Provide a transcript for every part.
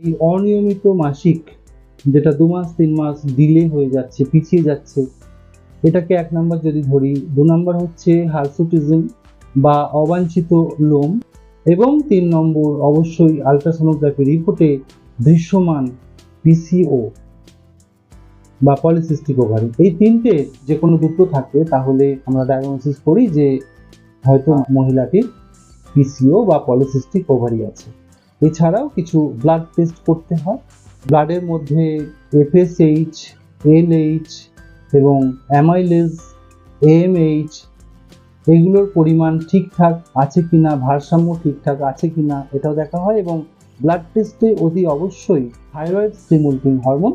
এই অনিয়মিত মাসিক, যেটা 2 মাস 3 মাস ডিলে হয়ে যাচ্ছে, পিছিয়ে যাচ্ছে, এটাকে 1 নাম্বার যদি ধরি। 2 নাম্বার হচ্ছে হার্সুটিজম বা অবাঞ্ছিত লোম, এবং 3 নম্বর অবশ্যই আল্ট্রাসোনোগ্রাফি রিপোর্টে দৃশ্যমান পিসিও বা পলিসিস্টিক ওভারি। এই তিনটে যে কোনো দুটো থাকে তাহলে আমরা ডায়াগনোসিস করি যে হয়তো মহিলাটির পিসিও বা পলিসিস্টিক ওভারি আছে। এছাড়াও কিছু ব্লাড টেস্ট করতে হয়। ব্লাডের মধ্যে এফএসএইচ, এলএইচ এবং অ্যামাইলেজ, এএমএইচ এগুলোর পরিমাণ ঠিকঠাক আছে কিনা, ভারসাম্য ঠিকঠাক আছে কিনা এটাও দেখা হয়। এবং ব্লাড টেস্টে অতি অবশ্যই থাইরয়েড স্টিমুলেটিং হরমোন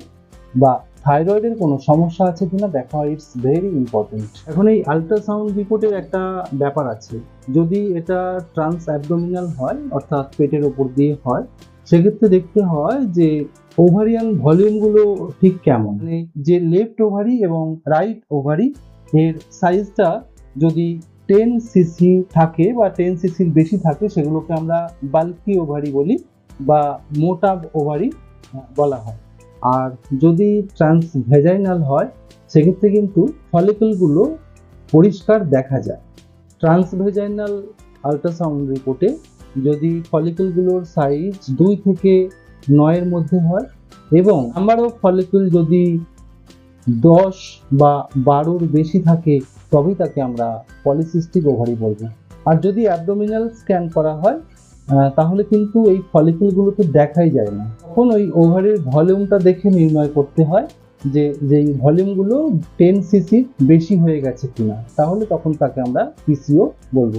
বা থাইরয়েডের কোনো সমস্যা আছে কিনা দেখা হয়। It's very important. এখন এই আল্ট্রাসাউন্ড রিপোর্টের একটা ব্যাপার আছে, যদি এটা ট্রান্স অ্যাবডোমিনাল হয় অর্থাৎ পেটের ওপর দিয়ে হয়, সেক্ষেত্রে দেখতে হয় যে ওভারিয়ান ভলিউমগুলো ঠিক কেমন, মানে যে লেফট ওভারি এবং রাইট ওভারি এর সাইজটা যদি 10 সিসি থাকে বা 10 সিসির বেশি থাকে সেগুলোকে আমরা বাল্কি ওভারি বলি বা মোটা ওভারি বলা হয়। আর যদি ট্রান্সভেজাইনাল হয় সেক্ষেত্রে কিন্তু ফলিকলগুলো পরিষ্কার দেখা যায়। ট্রান্সভেজাইনাল আল্ট্রাসাউন্ড রিপোর্টে যদি ফলিকলগুলোর সাইজ 2 থেকে 9 এর মধ্যে হয় এবং নাম্বার অফ ফলিকল যদি 10 বা 12-র বেশি থাকে তবেই তাকে আমরা পলিসিস্টিক ওভারি বলবো। আর যদি অ্যাবডোমিনাল স্ক্যান করা হয় তাহলে কিন্তু এই ফলিকলগুলোকে দেখাই যায় না, তখন ওই ওভারির ভলিউমটা দেখে নির্ণয় করতে হয় যে যেই ভলিউমগুলো 10 সিসির বেশি হয়ে গেছে কিনা, তাহলে তখন তাকে আমরা পিসিও বলবো।